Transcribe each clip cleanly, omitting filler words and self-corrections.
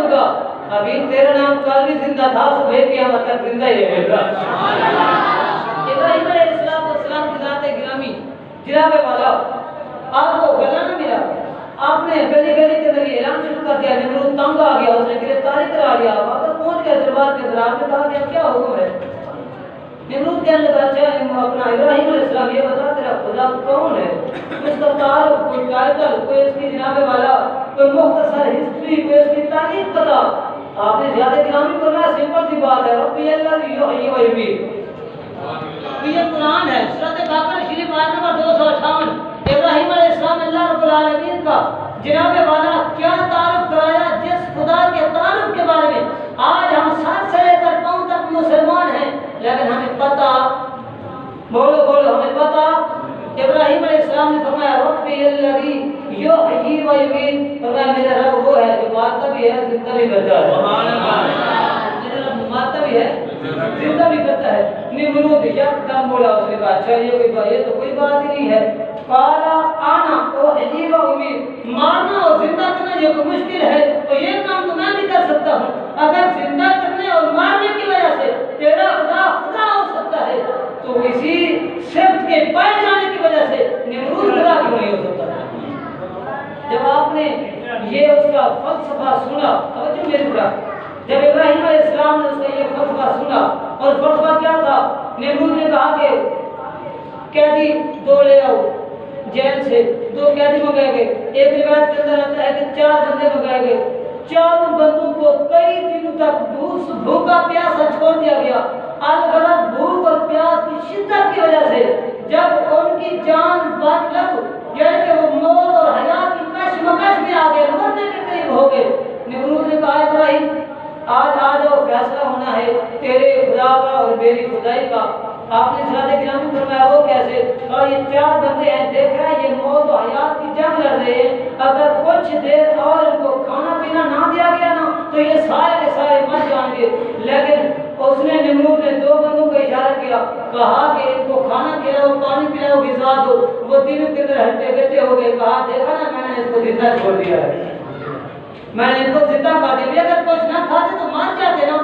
دوں گا. ابھی تیرا نام کل بھی زندہ تھا, صبح قیامت تک زندہ ہی رہے گا. ابراہیم علیہ السلام کی ذات گرامی جناب والا, آپ کو گلا نہ ملا, آپ نے گلی گلی کے اندر اعلان شروع کر دیا. نمرود تنگ آ گیا, اس نے گرفتاری کرا لیا, واپس پہنچ گیا دربار کے اندر. آپ نے کہا کہ کیا حکم ہے؟ نمرود کہنے لگا, اچھا اپنا ابراہیم علیہ السلام یہ بتا تیرا خدا کون ہے؟ اس کا تعارف, کوئی ٹائٹل, کوئی اس کی جناب والا کوئی مختصر ہسٹری, کوئی اس کی تاریخ بتا. آپ نے زیادہ گرامی کرنا, سمپل سی بات ہے, ربی اللہ یحیی و یمیت. یہ قرآن ہے, سورۃ بقرہ شریف آیت نمبر 258. ابراہیم علیہ السلام اللہ رب العالمین کا جناب والا کیا تعارف کرایا, جس خدا کے تعارف کے بارے میں آج ہم سر سے لے کر پاؤں تک مسلمان ہیں, لیکن ہمیں پتا, بولو بولو, ہمیں پتا. ابراہیم علیہ السلام نے فرمایا ربی الذی یحیی و یمیت, فرمایا میرا رب وہ ہے جو مارتا بھی ہے زندہ بھی کرتا ہے. سبحان اللہ. میرا رب مارتا بھی ہے زندہ بھی کرتا ہے. نمرود یکدم بولا, اس نے کہا اچھا یہ تو کوئی بات ہی نہیں ہے. قالا انا احیی و امیت, مارنا اور زندہ کرنا یہ کوئی مشکل ہے تو یہ کام تو میں بھی کر سکتا ہوں. اگر زندہ کرنے اور مارنے کی وجہ سے تیرا خدا خدا ہو سکتا ہے تو اسی صفت کے پائے جانے کی وجہ سے نمرود خدا کیوں نہیں ہو سکتا؟ جب آپ نے یہ اس کا فلسفہ سنا, توجہ میری طرف, جب ابراہیم علیہ السلام نے اس کا یہ فلسفہ سنا, اور فلسفہ کیا تھا؟ نمرود نے کہا کہ قیدی 2 لے آؤ جیل سے. 2 قیدی منگائے گئے. ایک روایت کے اندر آتا ہے کہ 4 بندے منگائے گئے. 4 بندوں کو کئی دنوں تک بھوکا پیاسا چھوڑ دیا گیا. الغرض بھوک اور پیاس کی شدت کی وجہ سے جب ان کی جان بات لگ, یعنی کہ وہ موت اور حیات کی کشمکش میں آ گئے, مرنے کے قریب ہو گئے, نمرود نے کہا ابراہیم آج وہ فیصلہ ہونا ہے تیرے خدا کا اور میری خدائی کا. آپ نے زیادہ گرامی فرمایا وہ کیسے؟ اور یہ 4 بندے ہیں, دیکھ رہے ہیں یہ موت و حیات کی جنگ لڑ رہے ہیں, اگر کچھ دیر اور ان کو کھانا پینا نہ دیا گیا نا تو یہ سارے کے سارے مر جائیں گے. لیکن اس نے نمرود نے 2 بندوں کو اشارہ کیا, کہا کہ ان کو کھانا کھلاؤ, پانی پلاؤ, غذا دو. وہ تینوں کے اندر ہٹے گٹے ہو گئے. کہا دیکھا نا میں نے اس کو زندہ چھوڑ دیا ہے, میں نے ان کو زندہ کھا دیا. اگر کچھ نہ کھاتے تو مر جاتے نا,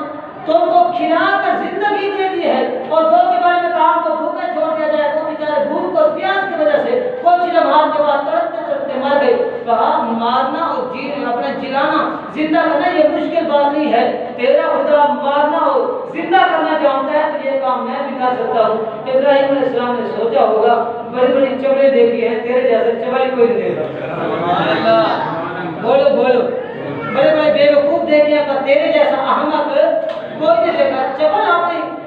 تو ان کو کھلا کر زندگی دے دی ہے. اور 2 کے بارے میں کہا کو بھوکے چھوڑ دیا جائے, وہ بیچارے بھوک اور پیاس کی وجہ سے کچھ لمحات کے بعد تڑپتے تڑپتے مر گئے. کہا مارنا اور اپنا جلانا زندہ کرنا یہ مشکل بات نہیں ہے, تیرا خدا مارنا اور زندہ کرنا جانتا ہے تو یہ کام میں بھی کر سکتا ہوں. ابراہیم علیہ السلام نے سوچا ہوگا بڑی بڑی چمڑے دیکھی ہیں, تیرے جیسے چمڑی کوئی نہیں دیکھا. بولو بولو, بڑے بڑے بے وقوف دیکھے پر تیرے جیسا احمق کوئی نہیں دیکھا. چبل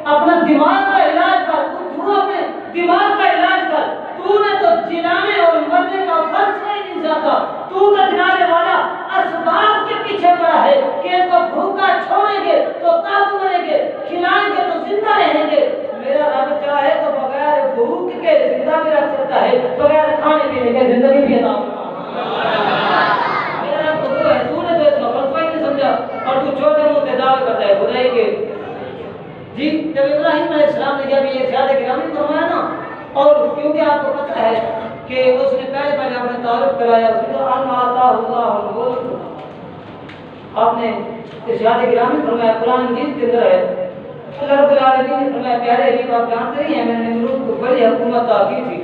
اپنا دماغ کا علاج کر, تو اپنے دماغ کا علاج کر. تو نے تو جلانے اور مرنے کا فلسفہ ہی نہیں جاتا. تو کا جلانے والا اسباب کے پیچھے پڑا ہے کہ ان کو بھوکا چھوڑیں گے تو تب مریں گے, کھلائیں گے تو زندہ رہیں گے. میرا رب چاہے تو بغیر بھوک کے زندہ بھی رکھ سکتا ہے, بغیر کھانے پینے کے زندگی بھی عطا میرا رب تو ہے. تو نے تو اس کا فلسفہ ہی نہیں سمجھا اور تو چھوٹے منہ سے دعوے کرتا ہے خدائی کے. جی جب ابراہیم علیہ السلام نے جب یہ زیادہ گرامی فرمایا نا, اور کیونکہ آپ کو پتہ ہے کہ اس نے پہلے اپنا تعارف کرایا, اس نے کہا ان آتا اللہ الملک. آپ نے زیادہ گرامی فرمایا, قرآن مجید کے اندر ہے اللہ رب العالمین نے فرمایا پیارے حبیب آپ جانتے نہیں ہیں میں نے نمرود کو بڑی حکومت عطا کی تھی.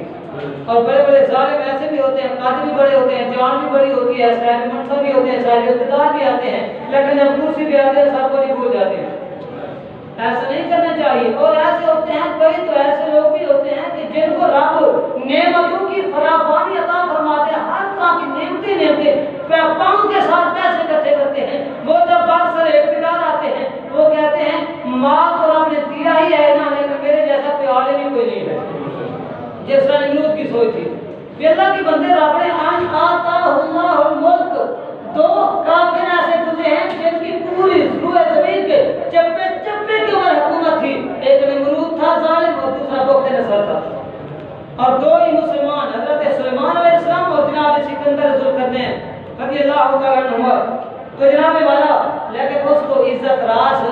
اور بڑے بڑے ظالم ایسے بھی ہوتے ہیں, قاضی بھی بڑے ہوتے ہیں, جان بھی بڑی ہوتی ہے, صاحب منصب بھی ہوتے ہیں, صاحب اقتدار بھی آتے ہیں, لیکن جب کرسی پہ آتے ہیں سب کو نہیں بھول جاتے ہیں. ایسا نہیں کرنا چاہیے. اور ایسے ہوتے ہیں کئی تو ایسے لوگ بھی ہوتے ہیں کہ جن کو رب نعمتوں کی فراوانی عطا فرماتے ہیں, ہر طرح کی نعمتیں پاؤں کے ساتھ پیسے اکٹھے کرتے ہیں. وہ جب برسر اقتدار آتے ہیں وہ کہتے ہیں مال تو رب نے دیا ہی ہے نا, لیکن میرے جیسا کوئی عالم ہی کوئی نہیں ہے. جس طرح نمرود کی سوچ تھی. اللہ کے بندے رب نے ان آتا اللہ الملک, 2 کافر ایسے گزرے ہیں جن کی پوری روئے زمین کے چپے چپے کے اوپر حکومت تھی. ایک نمرود تھا ظالم اور دوسرا بخت نصر تھا, اور 2 ہی مسلمان حضرت سلیمان علیہ السلام اور جناب سکندر ذوالقرنین رضی اللہ تعالیٰ عنہ. تو جناب والا لیکن اس کو عزت راس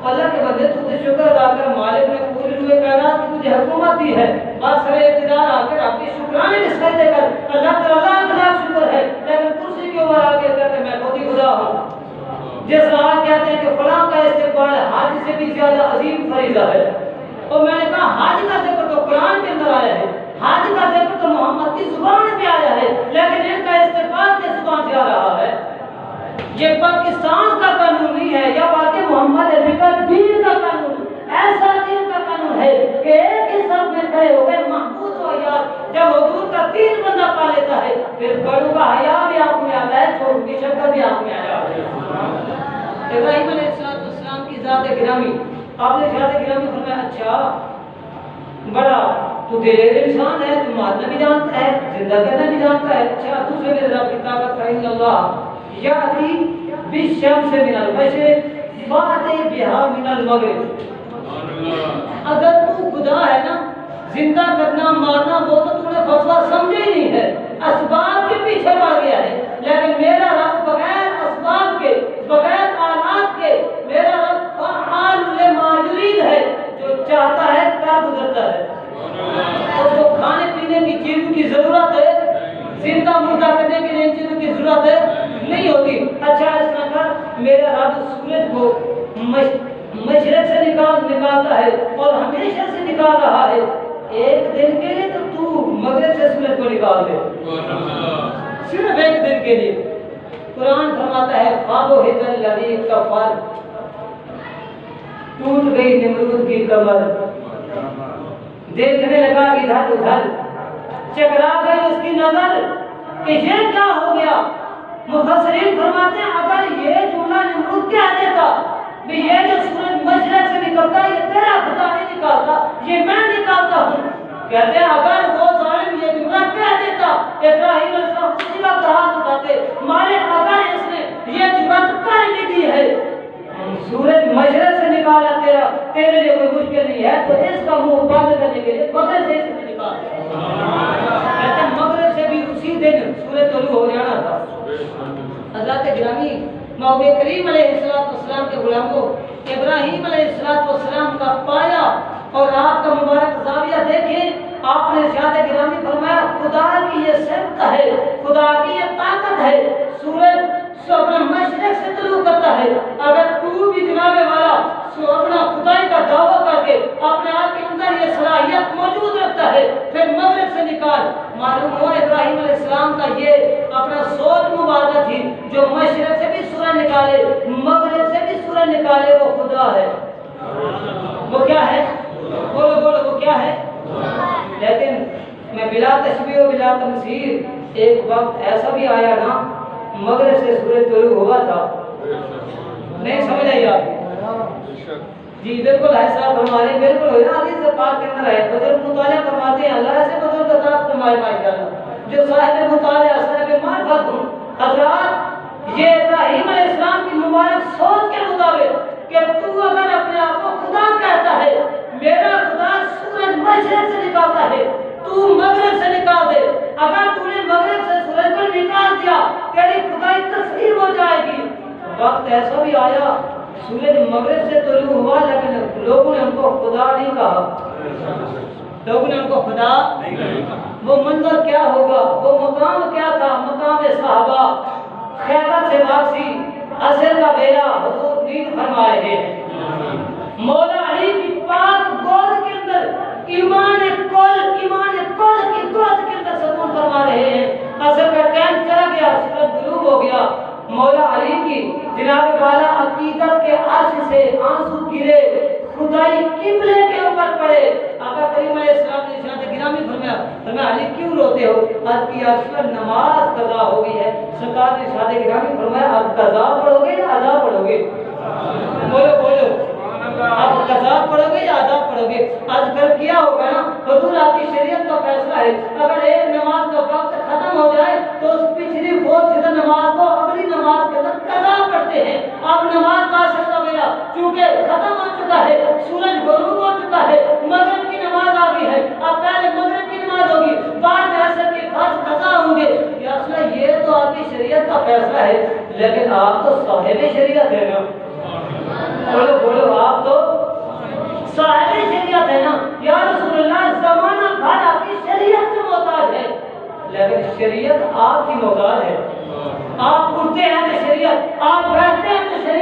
اللہ کے بندے تو شکر ادا کر, مالک نے پوری روئے کائنات کی تجھے حکومت دی ہے, بس سر اقتدار آ کر اپنی شکرانے کے سجدے کر. اللہ تعالیٰ کا لاکھ شکر ہے, لیکن کرسی کے اوپر آ کے کہتے میں خود ہی خدا ہوں. جس طرح کہتے ہیں کہ فلاں کا استقبال حج سے بھی زیادہ عظیم فریضہ ہے، اور میں نے کہا حج کا ذکر تو قرآن کے اندر آیا ہے، حج کا ذکر تو محمد کی زبان پہ آیا ہے، لیکن ان کا استقبال کس زبان سے آ رہا ہے؟ یہ پاکستان کا قانون نہیں ہے، یا بلکہ محمد عربی کا دین کا قانون، ایسا دین کا قانون ہے کہ ایک ہی صف میں کھڑے ہو گئے محمود و یاد، جب حضور کا تین بندہ پا لیتا ہے پھر بڑوں کا حیا بھی آپ میں آتا ہے، چھوٹوں کی شکل بھی آپ میں آ جاتی ہے۔ ابراہیم علیہ السلام کی ذات گرامی، آپ نے ذات گرامی فرمایا اچھا بڑا تو دلیر انسان ہے، تو مارنا بھی جانتا ہے، زندہ کرنا بھی جانتا ہے، اچھا دوسرے میرے رب کی طاقت فإن اللہ یأتی بالشمس من المشرق فأتی بہا من المغرب۔ اگر تو خدا ہے نا، زندہ کرنا مارنا وہ تو تم نے فلسفہ سمجھے ہی نہیں ہے، اسباب کے پیچھے پڑ گیا ہے، لیکن میرا رب بغیر اسباب کے، بغیر آلات کے، میرا رب فعال لما یرید ہے، جو چاہتا ہے کر گزرتا ہے۔ اس کو کھانے پینے کی چیزوں کی ضرورت ہے، زندہ مردہ کرنے کے لیے ان چیزوں کی ضرورت ہے نہیں ہوتی۔ اچھا اس طرح کر میرا رب سورج کو مشرق سے نکالتا ہے اور ہمیشہ سے نکال رہا ہے، ایک دن کے لیے تو مغرب سے سورج کو نکال دے، صرف ایک دن کے لیے۔ قرآن فرماتا ہے فَابُهِتَ الَّذِي كَفَرَ، ٹوٹ گئی نمرود کی کمر، دیکھنے لگا ادھر ادھر، چکرا گئی اس کی نظر کہ یہ کیا ہو گیا۔ مفسرین فرماتے ہیں اگر یہ جملہ نمرود کہہ دیتا کہ یہ جو سورج مشرق سے نکلتا ہے یہ تیرا خدا نہیں نکالتا، یہ میں نکالتا ہوں، کہتے ہیں اگر وہ ظالم یہ جملہ کہہ دیتا ابراہیم علیہ السلام اسی وقت ہاتھ اٹھاتے، مالک اگر اس نے یہ جرات کر بھی دی ہے سورج مشرق سے نکالا تیرے لیے کوئی مشکل نہیں ہے، تو اس کا منہ بند کرنے کے لیے مغرب سے اس نے نکال کہتے ہیں مغرب سے بھی اسی دن سورج طلوع ہو جانا تھا۔ حضرات گرامی، نبی کریم علیہ السلام کے غلاموں، ابراہیم علیہ السلام کا پایا اور آپ کا مبارک زاویہ دیکھیں، آپ نے ارشاد گرامی فرمایا خدا کی یہ صفت ہے، خدا کی یہ طاقت ہے، سورج اپنا مشرق سے طلوع کرتا ہے، اگر تو بھی جناب والا اپنا خدائی کا دعویٰ کر کے اپنے آپ کے اندر یہ صلاحیت موجود رکھتا ہے پھر مغرب سے نکال، معلوم ہوا ابراہیم علیہ السلام کا یہ اپنا سوچ مبارکہ تھی، جو مشرق سے بھی سورج نکالے مغرب سے بھی سورج نکالے وہ خدا ہے۔ وہ کیا ہے؟ بولو بولو وہ کیا ہے؟ لیکن میں بلا تشبیہ و بلا تمثیل، ایک وقت ایسا بھی آیا نا مغرب سے سورج طلوع ہوا تھا، نہیں سمجھ آئی آپ؟ جی بالکل ایسا فرمانے بالکل ہوئی نا، حدیث پاک کے اندر ہے، بزرگ مطالعہ فرماتے ہیں اللہ سے بزرگ عطا فرمائے ماشاءاللہ، جو صاحب مطالعہ صاحب معرفت ہوں۔ حضرات یہ ابراہیم علیہ السلام کی مبارک سوچ کے مطابق کہ تو اگر اپنے آپ کو خدا کہتا ہے، میرا خدا سورج مشرق سے نکالتا ہے، تو مغرب سے نکال دے، اگر تو نے مغرب سے سورج کو نکال دیا تیری خدائی تسلیم ہو جائے گی۔ وقت ایسا بھی آیا سورج مغرب سے طلوع ہوا لیکن لوگوں نے ان کو خدا نہیں کہا، لوگوں نے ان کو خدا نہیں کہا۔ وہ منظر کیا ہوگا، وہ مقام کیا تھا، مقام صحابہ، خیبر سے واپسی، عصر کا بیلا، حضور نیند فرما رہے ہیں، مولا علی کی پاک گود کے اندر ایمان کل کی گود کے اندر سکون فرما رہے ہیں، عصر کا ٹائم چلا گیا، سورج غروب ہو گیا، مولا علی کی جناب والا عقیدت کے عرش سے آنسو گرے، خدائی قبلے کے اوپر پڑے، آقا کریم علیہ السلام نے شان گرامی فرمایا علی کیوں روتے ہو؟ آج کی عرش نماز قضا ہو گئی ہے، سرکار نے شان گرامی فرمایا اب قضا پڑھو گے یا ادا پڑھو گے؟ بولو بولو، اب قضا پڑھو گے یا ادا پڑھو گے؟ آج کل کیا ہوگا نا، حضور آپ کی شریعت کا فیصلہ ہے، اگر ایک نماز کا وقت ختم ہو جائے تو اس پچھلی فوت شدہ نماز کو اگلی نماز کے اندر قضا پڑھتے ہیں۔ اب نماز کا عصر کا بیلا چونکہ ختم ہو چکا ہے، سورج غروب ہو چکا ہے، مغرب کی نماز آ گئی ہے، اب پہلے مغرب کی نماز ہوگی، بعد میں عصر کے فرض قضا ہوں گے۔ یہ تو آپ کی شریعت کا فیصلہ ہے، لیکن آپ تو صاحب شریعت ہے نا، بولو بولو آپ تو صاحب شریعت ہے نا، یا رسول اللہ زمانہ بھر آپ کی شریعت سے محتاج ہے، لیکن شریعت آپ کی محتاج ہے۔ آپ اٹھتے ہیں تو شریعت، آپ بیٹھتے ہیں تو شریعت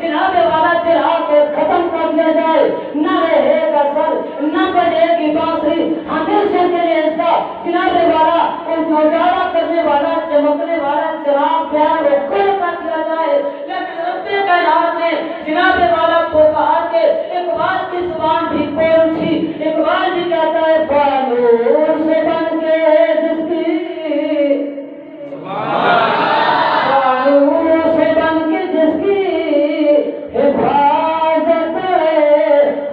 جناب والا چلا کے ختم کر دیا جائے، نہ رہے گا سر، نہ بجے گی بانسری، ہمیشہ کے لیے اس کا جناب والا اجالا کرنے والا چمکنے والا چراغ پیار وہ کھول کر دیا جائے۔ لیکن رب کائنات نے جناب والا پکار کے اقبال کی زبان بھی کھول تھی، اقبال بھی کہتا ہے فانوس سے بن کے جس کی فانوس سے بن کے جس کی حفاظت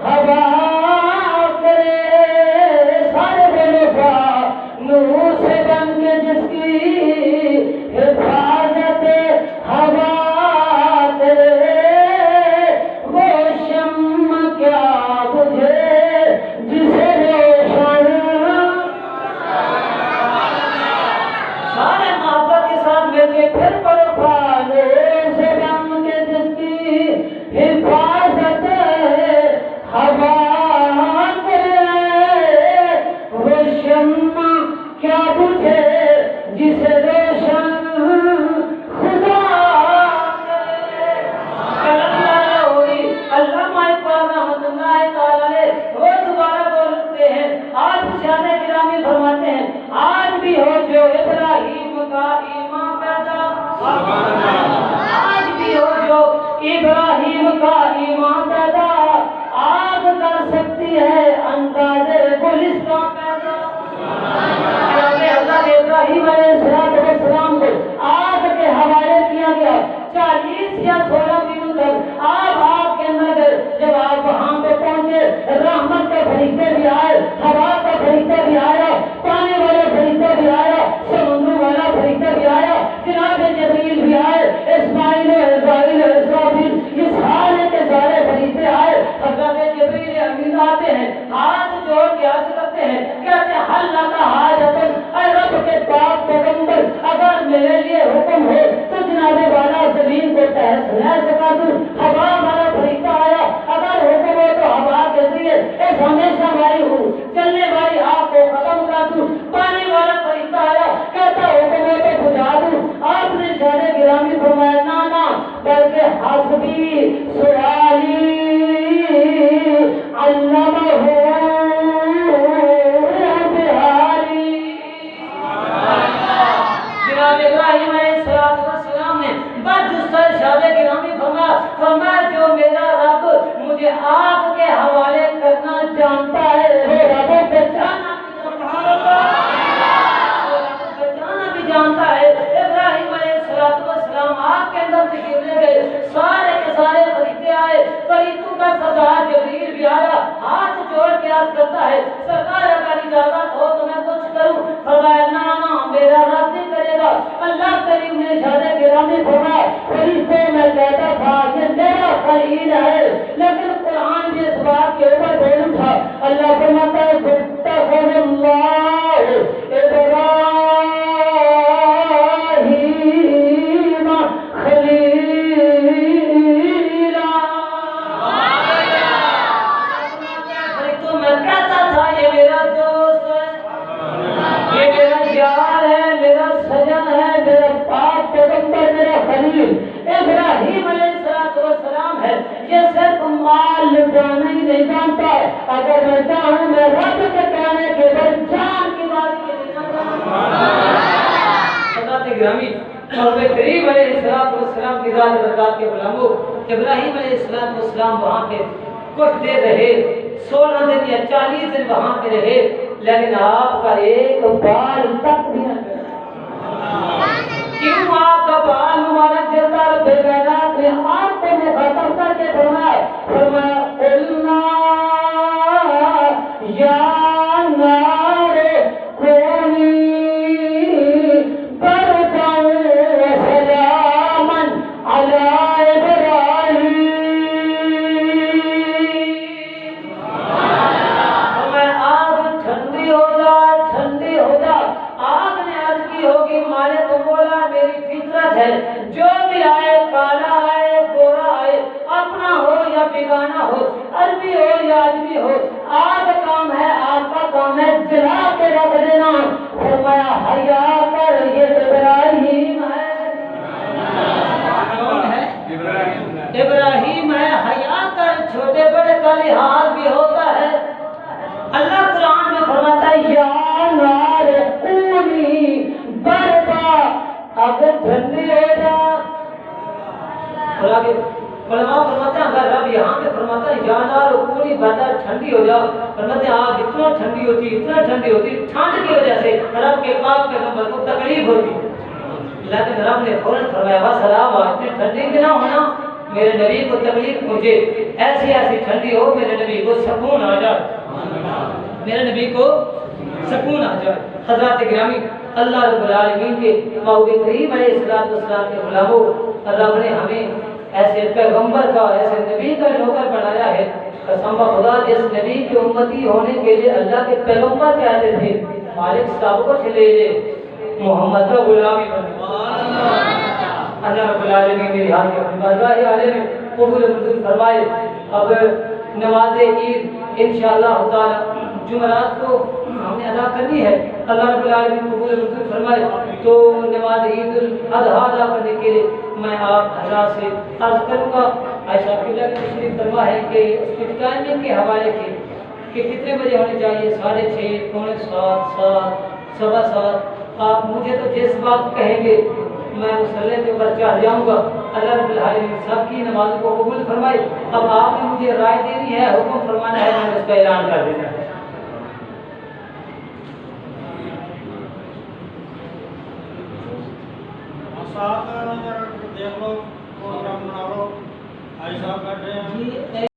ہوا کرے، سارے بولے فانوس سے بن کے جس کی حفاظت ہوا کرے، وہ شمع کیا بجھے جسے روشن، سارے محبت کے ساتھ مل کے پھر پڑھو فانوس سے بن کے جس کی حفاظت ہوا کرے، وہ شمع کیا بجھے جسے روشن خدا کرے۔ علامہ اقبال رحمۃ اللہ تعالی وہ دوبارہ بولتے ہیں، آج شاہ گرامی فرماتے ہیں آج بھی ہو جو ابراہیم کا ایمان پیدا، آج بھی ہو جو ابراہیم کا ایمان پیدا، آگ کر سکتی ہے انداز گلستان پیدا۔ حضرت ابراہیم علیہ السلام کو آگ کے حوالے کیا گیا، 40 یا 16 دنوں تک آپ کے اندر گئے۔ جب آپ وہاں پہ پہنچے، رحمت کا فرشتہ بھی آئے، ہوا کا فرشتہ بھی آیا، پانی والا فرشتہ بھی آیا، سمندر والا فرشتہ بھی آیا، جناب جبریل بھی آئے، اسماعیل اسرائیل اسرافیل، یہ سارے کے سارے فرشتے آئے۔ حضرت جبریل امین آتے ہیں، ہاتھ جوڑ کے عرض کرتے ہیں، کہتے ہیں حل لک حاجتن، اے رب کے پاک پیغمبر اگر میرے لیے حکم ہو تو جناب والا زمین کو تہس نہس سکا دوں۔ ہوا والا فرشتہ آیا، اگر حکم ہو تو ہوا کے ذریعے اس ہمیشہ والی ہوں چلنے والی آگ کو ختم کر دوں۔ پانی والا فرشتہ آیا، کہتا حکم ہو تو بجھا دوں۔ آپ نے شاہ گرامی فرمایا نا نا بلکہ حسبی سوالی علمہ جناب ابراہیم علیہ السلام نے بعد دوسرے شاہ گرامی فرمایا جو میرا رب مجھے آگ کے حوالے کرنا جانتا ہے وہ رب بچانا بھی جانتا ہے۔ ابراہیم علیہ السلام آگ کے اندر سے گرنے گئے، سارے کے سارے فرشتے آئے، فرشتوں کا سردار جبریل بھی آیا، ہاتھ جوڑ کے عرض کرتا ہے سرکار اگر اجازت ہو تو میں کچھ کروں؟ فرمایا نا نا میرا رب نہیں کرے گا۔ اللہ کریم نے شاہ گرامی فرمایا فرشتے میں کہتا تھا یہ میرا خلیل ہے، لیکن قرآن بھی اس بات کے اوپر بول تھا۔ اللہ فرماتا ہے اتخذ اللہ ابراہیم خلیلا، فرشتوں میں کہتا تھا یہ میرا دوست ہے، یہ میرا یار ہے، میرا سجن ہے، میرا پاک پیغمبر، میرا خلیل ابراہیم علیہ السلام ہے۔ یہ صرف مال لٹانا ہی نہیں جانتا، اگر میں چاہوں میں رب کے کہنے کے بعد جان کی بات کے لیے حضرت گرامی محبوب کریم علیہ السلام کی ذات برکات کے غلاموں، ابراہیم علیہ السلام وہاں پہ کچھ دیر رہے، 16 دن یا 40 دن وہاں پہ رہے، لیکن آپ کا ایک بال تک بھی نہ کیوں آپ کا بال مبارک جلتا رب کائنات نے آپ کو مخاطب کر کے فرمایا قلنا یا نار کونی بردا وسلاما علی ابراہیم، فرمایا آگ ٹھنڈی ہو جا، ٹھنڈی ہو جا۔ آگ نے عرض کی ہوگی مالک مولا میری فطرت ہے، جو بھی لحاظ بھی ہوتا ہے. اللہ قرآن میں فرماتا ہے یا نار کونی بردا، اگر ٹھنڈی ہو جا. علماء فرماتے ہیں اگر رب یہاں پہ فرماتا ہے یا نار کونی بردا، ٹھنڈی ہو جا، فرماتے ہیں آگ اتنا ٹھنڈی ہوتی ٹھنڈ کی وجہ سے رب کے پاک پیغمبر کو تکلیف ہوتی، لیکن رب نے فوراً فرمایا وسلام، اتنی ٹھنڈی بھی نہ ہونا میرے نبی کو تکلیف پہنچے، ایسی ٹھنڈی ہو میرے نبی کو سکون آ جائے، میرے نبی کو سکون آ جائے. حضرات گرامی، اللہ رب العالمین کے محبوب کریم علیہ السلام کے غلاموں، رب نے ہمیں ایسے پیغمبر کا، ایسے نبی کا نوکر بنایا ہے. قسم خدا جس نبی کے امتی ہونے کے لیے اللہ کے پیغمبر کہتے تھے مالک صاحب کو چلے لے محمد کا غلامی بن. اللہ رب العالمین میری حال کے بارگاہ عالی میں قبول منظور فرمائے. اب نماز عید انشاءاللہ تعالی جمعرات کو ہم نے ادا کرنی ہے. اللہ رب العالمین قبول منظور فرمائے. تو نماز عید الاضحیٰ ادا کرنے کے لیے میں آپ حضرات سے عرض کروں گا. عائشہ قبلہ کی تشریف فرما ہے کہ اس کے ٹائمنگ کے حوالے سے کہ کتنے بجے ہونے چاہیے، 6:30، 6:45، 7، 7:15. آپ مجھے تو جس بات کہیں گے میں مسلح کے اوپر چڑھ جاؤں گا. اللہ رب العالمین سب کی نماز کو قبول فرمائے. اب آپ نے مجھے رائے دینی ہے، حکم فرمانا ہے، میں نے اس کا اعلان کر دینا ہے. دیکھ لو پروگرام بنا لو، بھائی صاحب بیٹھے ہیں.